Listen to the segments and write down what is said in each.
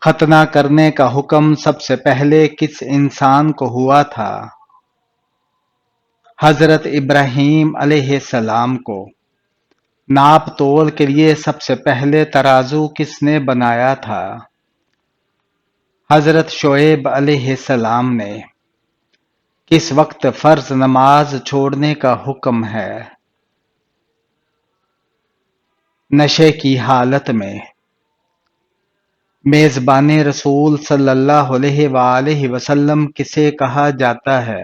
ختنہ کرنے کا حکم سب سے پہلے کس انسان کو ہوا تھا؟ حضرت ابراہیم علیہ السلام کو۔ ناپ تول کے لیے سب سے پہلے ترازو کس نے بنایا تھا؟ حضرت شعیب علیہ السلام نے۔ کس وقت فرض نماز چھوڑنے کا حکم ہے؟ نشے کی حالت میں۔ میزبان رسول صلی اللہ علیہ وآلہ وسلم کسے کہا جاتا ہے؟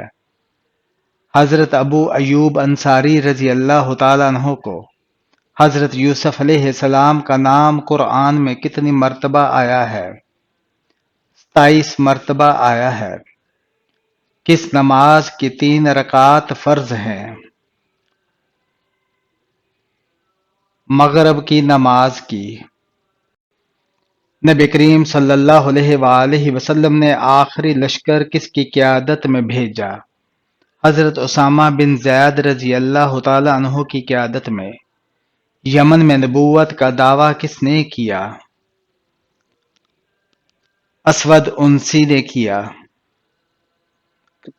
حضرت ابو ایوب انصاری رضی اللہ تعالیٰ عنہ کو۔ حضرت یوسف علیہ السلام کا نام قرآن میں کتنی مرتبہ آیا ہے؟ 27 مرتبہ آیا ہے۔ کس نماز کی 3 رکعات فرض ہیں؟ مغرب کی نماز کی۔ نبی کریم صلی اللہ علیہ وآلہ وسلم نے آخری لشکر کس کی قیادت میں بھیجا؟ حضرت اسامہ بن زید رضی اللہ تعالیٰ عنہ کی قیادت میں۔ یمن میں نبوت کا دعویٰ کس نے کیا؟ اسود عنسی نے کیا۔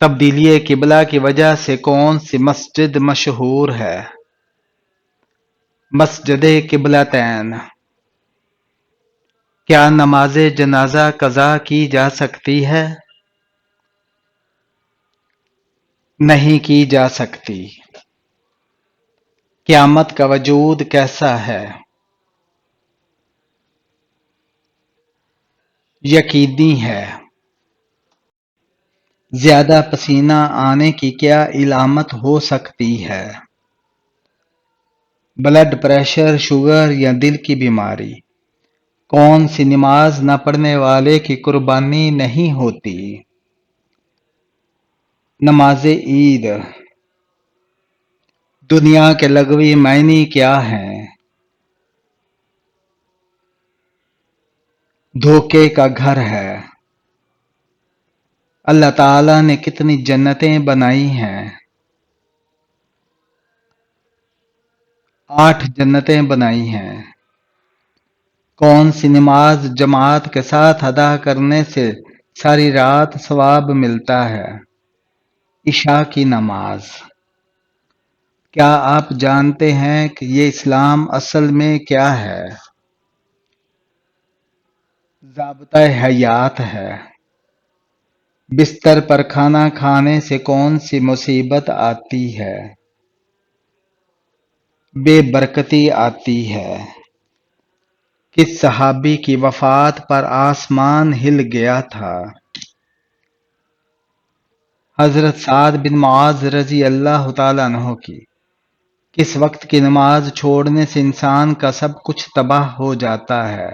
تبدیلی قبلہ کی وجہ سے کون سی مسجد مشہور ہے؟ مسجد قبلتین۔ کیا نماز جنازہ قضا کی جا سکتی ہے؟ نہیں کی جا سکتی۔ قیامت کا وجود کیسا ہے؟ یقینی ہے۔ زیادہ پسینہ آنے کی کیا علامت ہو سکتی ہے؟ بلڈ پریشر، شوگر یا دل کی بیماری۔ کون سی نماز نہ پڑھنے والے کی قربانی نہیں ہوتی؟ نماز عید۔ دنیا کے لغوی معنی کیا ہیں؟ دھوکے کا گھر ہے۔ اللہ تعالیٰ نے کتنی جنتیں بنائی ہیں؟ 8 جنتیں بنائی ہیں۔ کون سی نماز جماعت کے ساتھ ادا کرنے سے ساری رات ثواب ملتا ہے؟ عشاء کی نماز۔ کیا آپ جانتے ہیں کہ یہ اسلام اصل میں کیا ہے؟ ضابطہ حیات ہے۔ بستر پر کھانا کھانے سے کون سی مصیبت آتی ہے؟ بے برکتی آتی ہے۔ کس صحابی کی وفات پر آسمان ہل گیا تھا؟ حضرت سعد بن معاذ رضی اللہ تعالیٰ عنہ کی۔ کس وقت کی نماز چھوڑنے سے انسان کا سب کچھ تباہ ہو جاتا ہے؟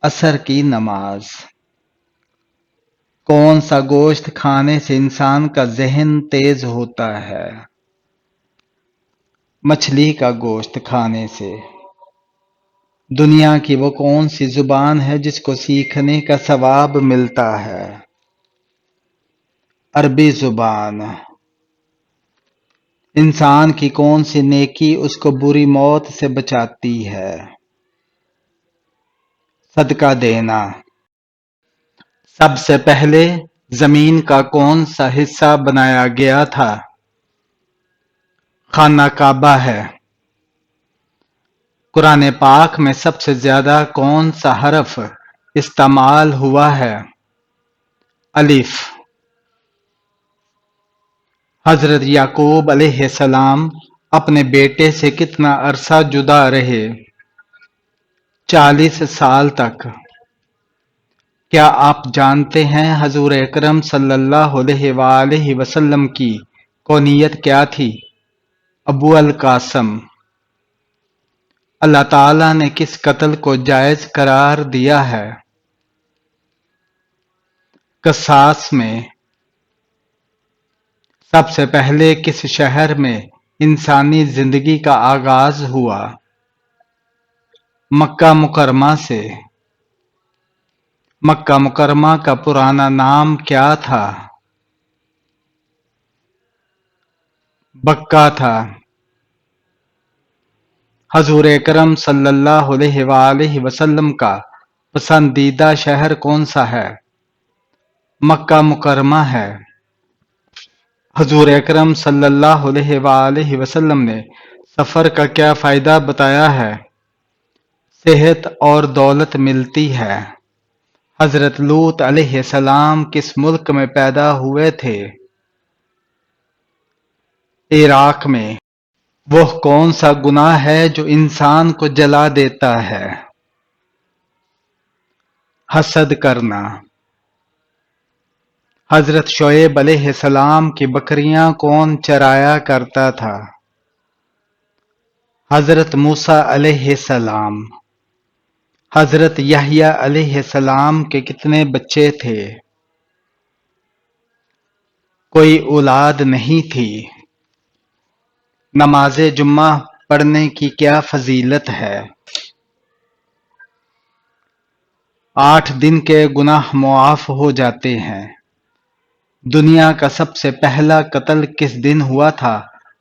عصر کی نماز۔ کون سا گوشت کھانے سے انسان کا ذہن تیز ہوتا ہے؟ مچھلی کا گوشت کھانے سے۔ دنیا کی وہ کون سی زبان ہے جس کو سیکھنے کا ثواب ملتا ہے؟ عربی زبان۔ انسان کی کون سی نیکی اس کو بری موت سے بچاتی ہے؟ صدقہ دینا۔ سب سے پہلے زمین کا کون سا حصہ بنایا گیا تھا؟ خانہ کعبہ ہے۔ قرآن پاک میں سب سے زیادہ کون سا حرف استعمال ہوا ہے؟ الف۔ حضرت یعقوب علیہ السلام اپنے بیٹے سے کتنا عرصہ جدا رہے؟ 40 سال تک۔ کیا آپ جانتے ہیں حضور اکرم صلی اللہ علیہ وآلہ وسلم کی کنیت کیا تھی؟ ابو القاسم۔ اللہ تعالیٰ نے کس قتل کو جائز قرار دیا ہے؟ قصاص میں۔ سب سے پہلے کس شہر میں انسانی زندگی کا آغاز ہوا؟ مکہ مکرمہ سے۔ مکہ مکرمہ کا پرانا نام کیا تھا؟ بکہ تھا۔ حضور اکرم صلی اللہ علیہ وآلہ وسلم کا پسندیدہ شہر کون سا ہے؟ مکہ مکرمہ ہے۔ حضور اکرم صلی اللہ علیہ وآلہ وسلم نے سفر کا کیا فائدہ بتایا ہے؟ صحت اور دولت ملتی ہے۔ حضرت لوط علیہ السلام کس ملک میں پیدا ہوئے تھے؟ عراق میں۔ وہ کون سا گناہ ہے جو انسان کو جلا دیتا ہے؟ حسد کرنا۔ حضرت شعیب علیہ السلام کی بکریاں کون چرایا کرتا تھا؟ حضرت موسیٰ علیہ السلام۔ حضرت یحییٰ علیہ السلام کے کتنے بچے تھے؟ کوئی اولاد نہیں تھی۔ نماز جمعہ پڑھنے کی کیا فضیلت ہے؟ 8 دن کے گناہ معاف ہو جاتے ہیں۔ دنیا کا سب سے پہلا قتل کس دن ہوا تھا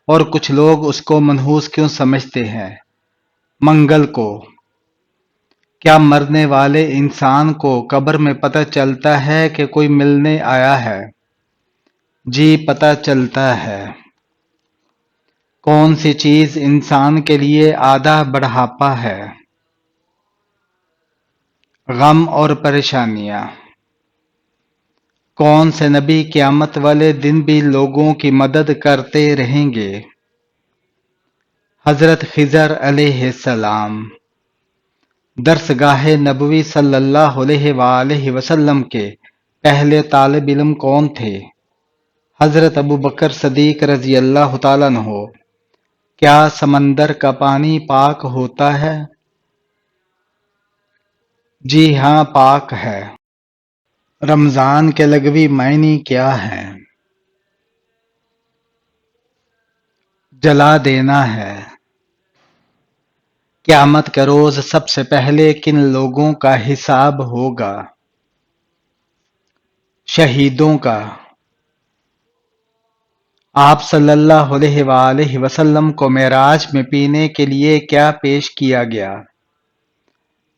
اور کچھ لوگ اس کو منحوس کیوں سمجھتے ہیں؟ منگل کو۔ کیا مرنے والے انسان کو قبر میں پتہ چلتا ہے کہ کوئی ملنے آیا ہے؟ جی پتہ چلتا ہے۔ کون سی چیز انسان کے لیے آدھا بڑھاپا ہے؟ غم اور پریشانیاں۔ کون سے نبی قیامت والے دن بھی لوگوں کی مدد کرتے رہیں گے؟ حضرت خضر علیہ السلام۔ درسگاہ نبوی صلی اللہ علیہ وآلہ وسلم کے پہلے طالب علم کون تھے؟ حضرت ابو بکر صدیق رضی اللہ تعالیٰ عنہ۔ کیا سمندر کا پانی پاک ہوتا ہے؟ جی ہاں پاک ہے۔ رمضان کے لغوی معنی کیا ہیں؟ جلا دینا ہے۔ قیامت کے روز سب سے پہلے کن لوگوں کا حساب ہوگا؟ شہیدوں کا۔ آپ صلی اللہ علیہ وآلہ وسلم کو معراج میں پینے کے لیے کیا پیش کیا گیا؟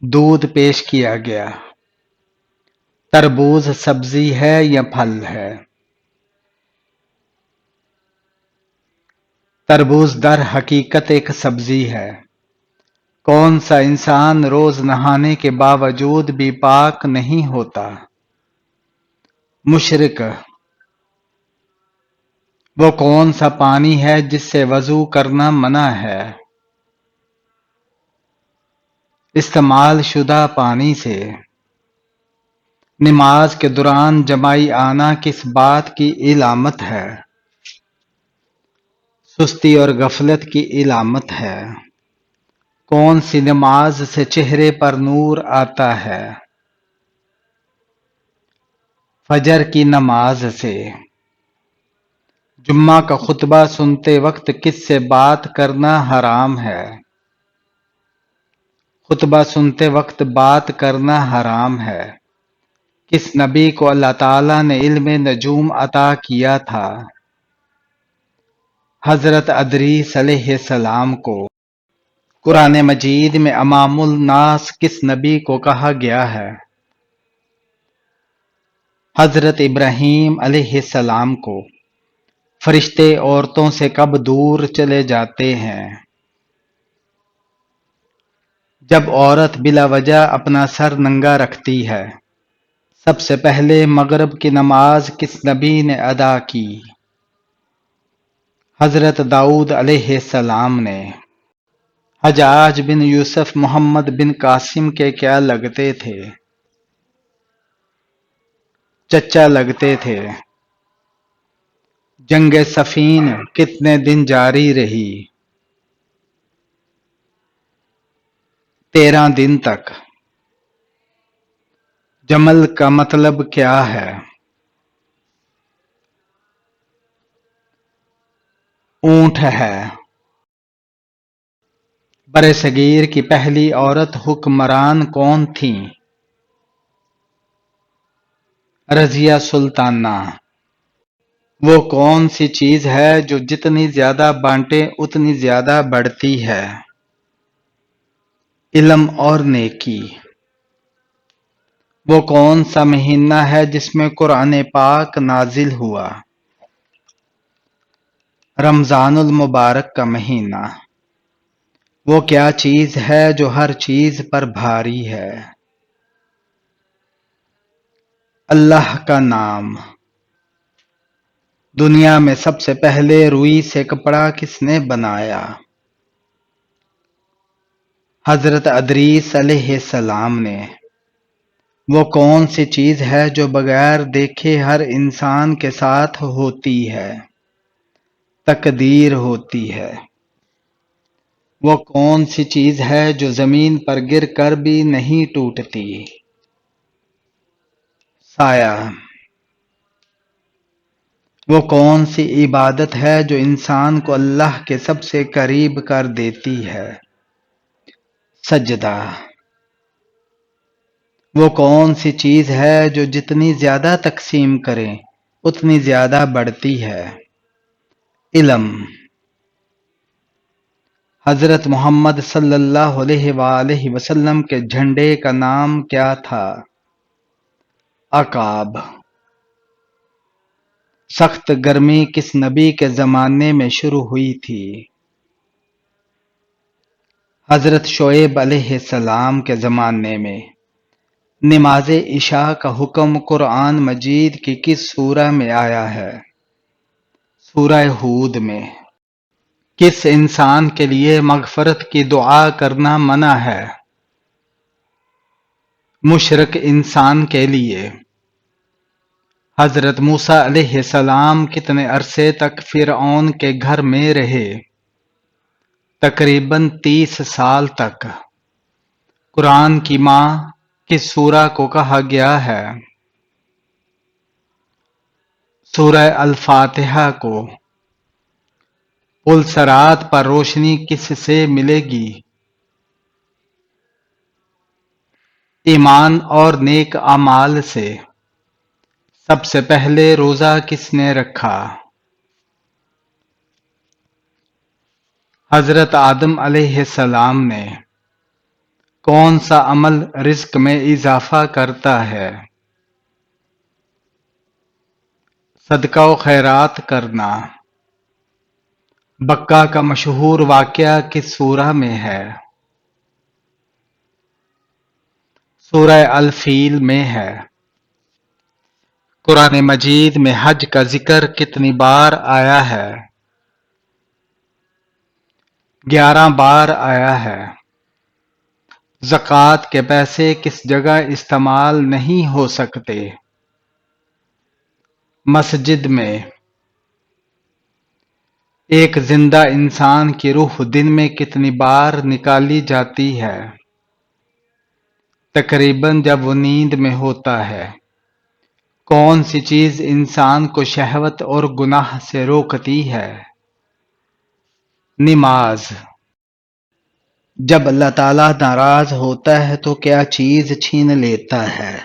دودھ پیش کیا گیا۔ تربوز سبزی ہے یا پھل ہے؟ تربوز در حقیقت ایک سبزی ہے۔ کون سا انسان روز نہانے کے باوجود بھی پاک نہیں ہوتا؟ مشرک۔ وہ کون سا پانی ہے جس سے وضو کرنا منع ہے؟ استعمال شدہ پانی سے۔ نماز کے دوران جمائی آنا کس بات کی علامت ہے؟ سستی اور غفلت کی علامت ہے۔ کون سی نماز سے چہرے پر نور آتا ہے؟ فجر کی نماز سے۔ جمعہ کا خطبہ سنتے وقت کس سے بات کرنا حرام ہے؟ خطبہ سنتے وقت بات کرنا حرام ہے۔ کس نبی کو اللہ تعالیٰ نے علم نجوم عطا کیا تھا؟ حضرت ادریس علیہ السلام کو۔ قرآن مجید میں امام الناس کس نبی کو کہا گیا ہے؟ حضرت ابراہیم علیہ السلام کو۔ فرشتے عورتوں سے کب دور چلے جاتے ہیں؟ جب عورت بلا وجہ اپنا سر ننگا رکھتی ہے۔ سب سے پہلے مغرب کی نماز کس نبی نے ادا کی؟ حضرت داؤد علیہ السلام نے۔ حجاج بن یوسف محمد بن قاسم کے کیا لگتے تھے؟ چچا لگتے تھے۔ جنگ صفین کتنے دن جاری رہی؟ 13 دن تک۔ جمل کا مطلب کیا ہے؟ اونٹ ہے۔ برصغیر کی پہلی عورت حکمران کون تھیں؟ رضیہ سلطانہ۔ وہ کون سی چیز ہے جو جتنی زیادہ بانٹے اتنی زیادہ بڑھتی ہے؟ علم اور نیکی۔ وہ کون سا مہینہ ہے جس میں قرآن پاک نازل ہوا؟ رمضان المبارک کا مہینہ۔ وہ کیا چیز ہے جو ہر چیز پر بھاری ہے؟ اللہ کا نام۔ دنیا میں سب سے پہلے روئی سے کپڑا کس نے بنایا؟ حضرت ادریس علیہ السلام نے۔ وہ کون سی چیز ہے جو بغیر دیکھے ہر انسان کے ساتھ ہوتی ہے؟ تقدیر ہوتی ہے۔ وہ کون سی چیز ہے جو زمین پر گر کر بھی نہیں ٹوٹتی؟ سایہ۔ وہ کون سی عبادت ہے جو انسان کو اللہ کے سب سے قریب کر دیتی ہے؟ سجدہ۔ وہ کون سی چیز ہے جو جتنی زیادہ تقسیم کریں اتنی زیادہ بڑھتی ہے؟ علم۔ حضرت محمد صلی اللہ علیہ وآلہ وسلم کے جھنڈے کا نام کیا تھا؟ عقاب۔ سخت گرمی کس نبی کے زمانے میں شروع ہوئی تھی؟ حضرت شعیب علیہ السلام کے زمانے میں۔ نماز عشاء کا حکم قرآن مجید کی کس سورہ میں آیا ہے؟ سورہ ہود میں۔ کس انسان کے لیے مغفرت کی دعا کرنا منع ہے؟ مشرک انسان کے لیے۔ حضرت موسیٰ علیہ السلام کتنے عرصے تک فرعون کے گھر میں رہے؟ تقریباً 30 سال تک۔ قرآن کی ماں کس سورہ کو کہا گیا ہے؟ سورہ الفاتحہ کو۔ پل صراط پر روشنی کس سے ملے گی؟ ایمان اور نیک اعمال سے۔ سب سے پہلے روزہ کس نے رکھا؟ حضرت آدم علیہ السلام نے۔ کون سا عمل رزق میں اضافہ کرتا ہے؟ صدقہ و خیرات کرنا۔ بکہ کا مشہور واقعہ کس سورہ میں ہے؟ سورہ الفیل میں ہے۔ قرآن مجید میں حج کا ذکر کتنی بار آیا ہے؟ 11 بار آیا ہے۔ زکوٰۃ کے پیسے کس جگہ استعمال نہیں ہو سکتے؟ مسجد میں۔ ایک زندہ انسان کی روح دن میں کتنی بار نکالی جاتی ہے؟ تقریباً جب وہ نیند میں ہوتا ہے۔ کون سی چیز انسان کو شہوت اور گناہ سے روکتی ہے؟ نماز۔ جب اللہ تعالیٰ ناراض ہوتا ہے تو کیا چیز چھین لیتا ہے؟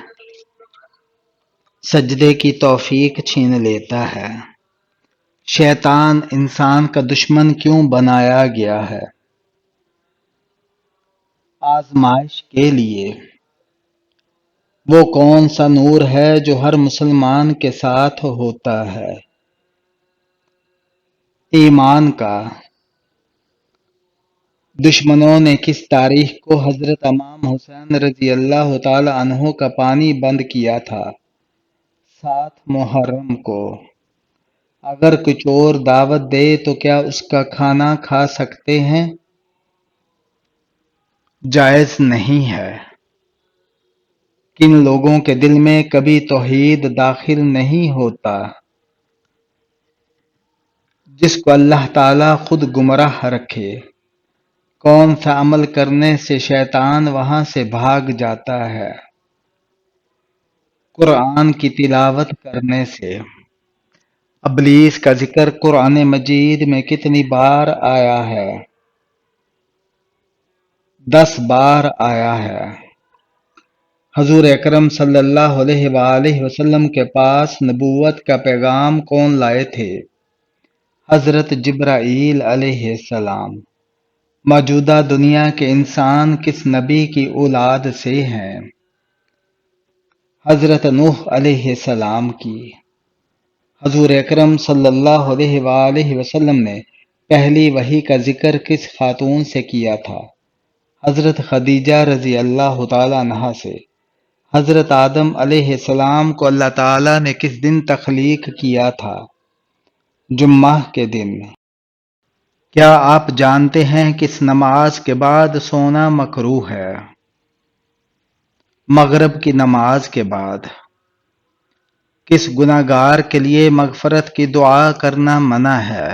سجدے کی توفیق چھین لیتا ہے۔ شیطان انسان کا دشمن کیوں بنایا گیا ہے؟ آزمائش کے لیے۔ وہ کون سا نور ہے جو ہر مسلمان کے ساتھ ہوتا ہے؟ ایمان کا۔ دشمنوں نے کس تاریخ کو حضرت امام حسین رضی اللہ تعالی عنہ کا پانی بند کیا تھا؟ 7 محرم کو۔ اگر کچھ اور دعوت دے تو کیا اس کا کھانا کھا سکتے ہیں؟ جائز نہیں ہے۔ کن لوگوں کے دل میں کبھی توحید داخل نہیں ہوتا؟ جس کو اللہ تعالیٰ خود گمراہ رکھے۔ کون سا عمل کرنے سے شیطان وہاں سے بھاگ جاتا ہے؟ قرآن کی تلاوت کرنے سے۔ ابلیس کا ذکر قرآن مجید میں کتنی بار آیا ہے؟ 10 بار آیا ہے۔ حضور اکرم صلی اللہ علیہ وآلہ وسلم کے پاس نبوت کا پیغام کون لائے تھے؟ حضرت جبرائیل علیہ السلام۔ موجودہ دنیا کے انسان کس نبی کی اولاد سے ہیں؟ حضرت نوح علیہ السلام کی۔ حضور اکرم صلی اللہ علیہ وآلہ وسلم نے پہلی وحی کا ذکر کس خاتون سے کیا تھا؟ حضرت خدیجہ رضی اللہ تعالیٰ عنہا سے۔ حضرت آدم علیہ السلام کو اللہ تعالیٰ نے کس دن تخلیق کیا تھا؟ جمعہ کے دن۔ کیا آپ جانتے ہیں کس نماز کے بعد سونا مکروہ ہے؟ مغرب کی نماز کے بعد۔ کس گناہگار کے لیے مغفرت کی دعا کرنا منع ہے؟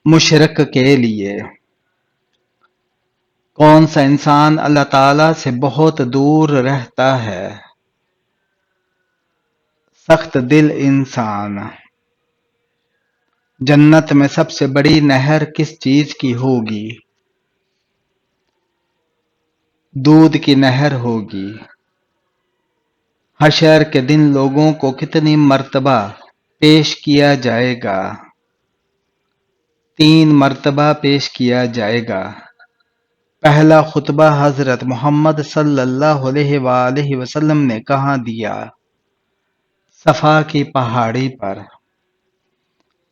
مشرک کے لیے۔ کون سا انسان اللہ تعالیٰ سے بہت دور رہتا ہے؟ سخت دل انسان۔ جنت میں سب سے بڑی نہر کس چیز کی ہوگی؟ دودھ کی نہر ہوگی۔ حشر کے دن لوگوں کو کتنی مرتبہ پیش کیا جائے گا؟ 3 مرتبہ پیش کیا جائے گا۔ پہلا خطبہ حضرت محمد صلی اللہ علیہ وآلہ وسلم نے کہاں دیا؟ صفا کی پہاڑی پر۔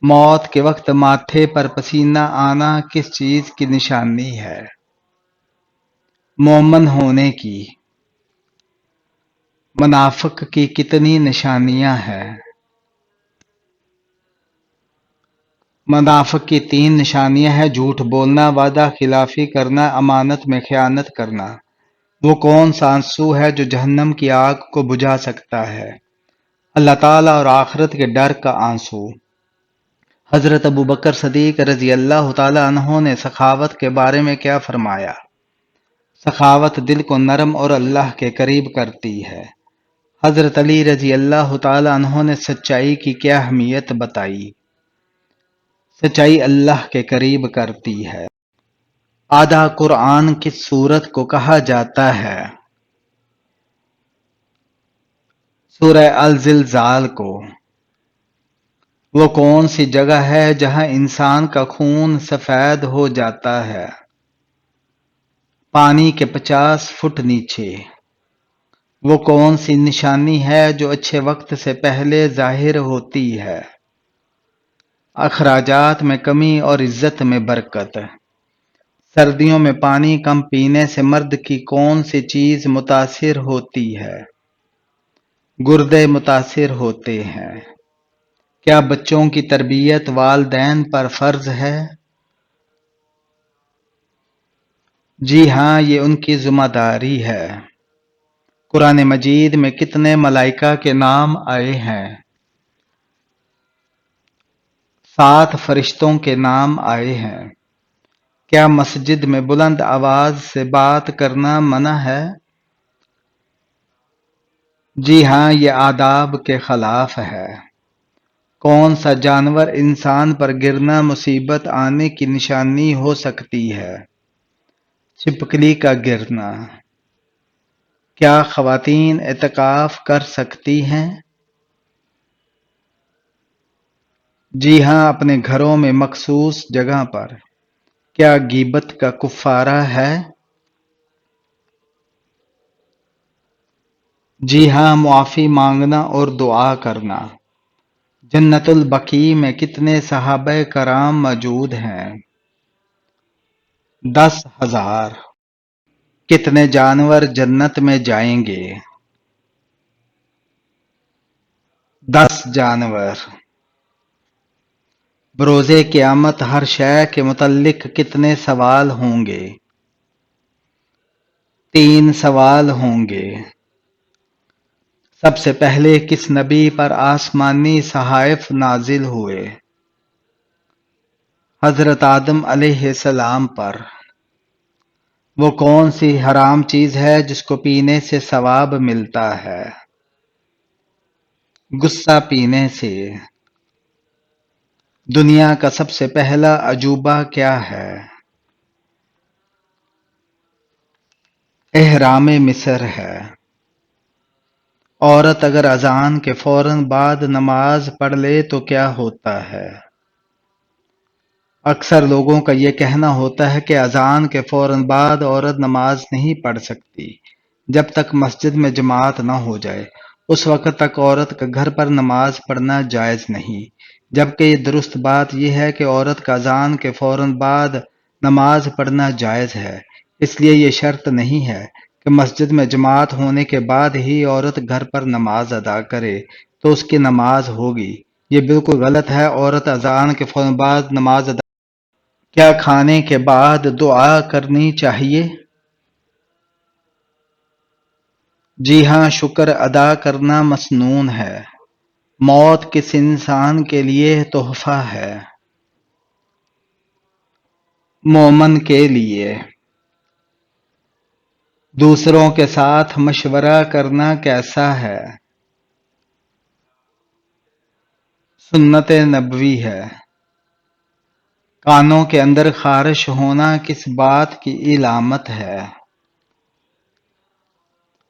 موت کے وقت ماتھے پر پسینہ آنا کس چیز کی نشانی ہے؟ مومن ہونے کی۔ منافق کی کتنی نشانیاں ہیں؟ منافق کی 3 نشانیاں ہیں: جھوٹ بولنا، وعدہ خلافی کرنا، امانت میں خیانت کرنا۔ وہ کون سا آنسو ہے جو جہنم کی آگ کو بجھا سکتا ہے؟ اللہ تعالیٰ اور آخرت کے ڈر کا آنسو۔ حضرت ابو بکر صدیق رضی اللہ تعالیٰ عنہ نے سخاوت کے بارے میں کیا فرمایا؟ سخاوت دل کو نرم اور اللہ کے قریب کرتی ہے۔ حضرت علی رضی اللہ تعالیٰ عنہ نے سچائی کی کیا اہمیت بتائی؟ سچائی اللہ کے قریب کرتی ہے۔ آدھا قرآن کس سورت کو کہا جاتا ہے؟ سورہ الزلزال کو۔ وہ کون سی جگہ ہے جہاں انسان کا خون سفید ہو جاتا ہے؟ پانی کے 50 فٹ نیچے۔ وہ کون سی نشانی ہے جو اچھے وقت سے پہلے ظاہر ہوتی ہے؟ اخراجات میں کمی اور عزت میں برکت۔ سردیوں میں پانی کم پینے سے مرد کی کون سی چیز متاثر ہوتی ہے؟ گردے متاثر ہوتے ہیں۔ کیا بچوں کی تربیت والدین پر فرض ہے؟ جی ہاں، یہ ان کی ذمہ داری ہے۔ قرآن مجید میں کتنے ملائکہ کے نام آئے ہیں؟ 7 فرشتوں کے نام آئے ہیں۔ کیا مسجد میں بلند آواز سے بات کرنا منع ہے؟ جی ہاں، یہ آداب کے خلاف ہے۔ کون سا جانور انسان پر گرنا مصیبت آنے کی نشانی ہو سکتی ہے؟ چھپکلی کا گرنا۔ کیا خواتین اعتکاف کر سکتی ہیں؟ جی ہاں، اپنے گھروں میں مخصوص جگہ پر۔ کیا غیبت کا کفارہ ہے؟ جی ہاں، معافی مانگنا اور دعا کرنا۔ جنت البقیع میں کتنے صحابہ کرام موجود ہیں؟ 10,000۔ کتنے جانور جنت میں جائیں گے؟ 10 جانور۔ بروز قیامت ہر شے کے متعلق کتنے سوال ہوں گے؟ 3 سوال ہوں گے۔ سب سے پہلے کس نبی پر آسمانی صحائف نازل ہوئے؟ حضرت آدم علیہ السلام پر۔ وہ کون سی حرام چیز ہے جس کو پینے سے ثواب ملتا ہے؟ غصہ پینے سے۔ دنیا کا سب سے پہلا عجوبہ کیا ہے؟ احرام مصر ہے۔ عورت اگر اذان کے فوراً بعد نماز پڑھ لے تو کیا ہوتا ہے؟ اکثر لوگوں کا یہ کہنا ہوتا ہے کہ اذان کے فوراً بعد عورت نماز نہیں پڑھ سکتی، جب تک مسجد میں جماعت نہ ہو جائے اس وقت تک عورت کا گھر پر نماز پڑھنا جائز نہیں، جبکہ یہ درست بات یہ ہے کہ عورت کا اذان کے فوراً بعد نماز پڑھنا جائز ہے، اس لیے یہ شرط نہیں ہے کہ مسجد میں جماعت ہونے کے بعد ہی عورت گھر پر نماز ادا کرے تو اس کی نماز ہوگی۔ یہ بالکل غلط ہے، عورت اذان کے فوراً بعد نماز ادا۔ کیا کھانے کے بعد دعا کرنی چاہیے؟ جی ہاں، شکر ادا کرنا مسنون ہے۔ موت کس انسان کے لیے تحفہ ہے؟ مومن کے لیے۔ دوسروں کے ساتھ مشورہ کرنا کیسا ہے؟ سنت نبوی ہے۔ کانوں کے اندر خارش ہونا کس بات کی علامت ہے؟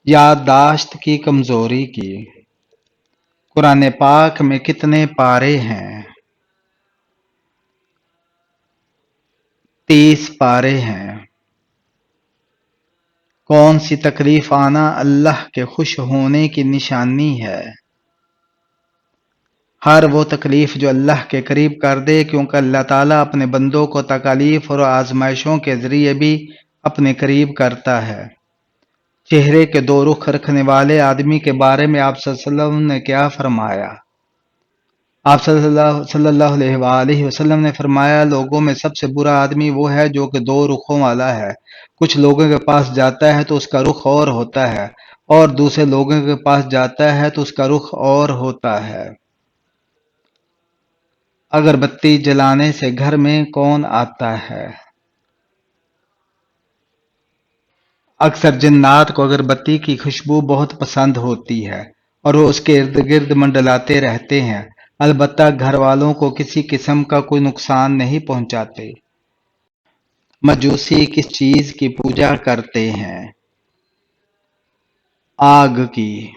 یادداشت کی کمزوری کی۔ قرآن پاک میں کتنے پارے ہیں؟ 30 پارے ہیں۔ کون سی تکلیف آنا اللہ کے خوش ہونے کی نشانی ہے؟ ہر وہ تکلیف جو اللہ کے قریب کر دے، کیونکہ اللہ تعالیٰ اپنے بندوں کو تکالیف اور آزمائشوں کے ذریعے بھی اپنے قریب کرتا ہے۔ چہرے کے دو رخ رکھنے والے آدمی کے بارے میں آپ صلی اللہ علیہ وسلم نے کیا فرمایا؟ آپ صلی اللہ علیہ وآلہ وسلم نے فرمایا، لوگوں میں سب سے برا آدمی وہ ہے جو کہ دو رخوں والا ہے، کچھ لوگوں کے پاس جاتا ہے تو اس کا رخ اور ہوتا ہے اور دوسرے لوگوں کے پاس جاتا ہے تو اس کا رخ اور ہوتا ہے۔ اگر بتی جلانے سے گھر میں کون آتا ہے؟ اکثر جنات کو اگر بتی کی خوشبو بہت پسند ہوتی ہے اور وہ اس کے ارد گرد منڈلاتے رہتے ہیں، البتہ گھر والوں کو کسی قسم کا کوئی نقصان نہیں پہنچاتے۔ مجوسی کس چیز کی پوجا کرتے ہیں؟ آگ کی۔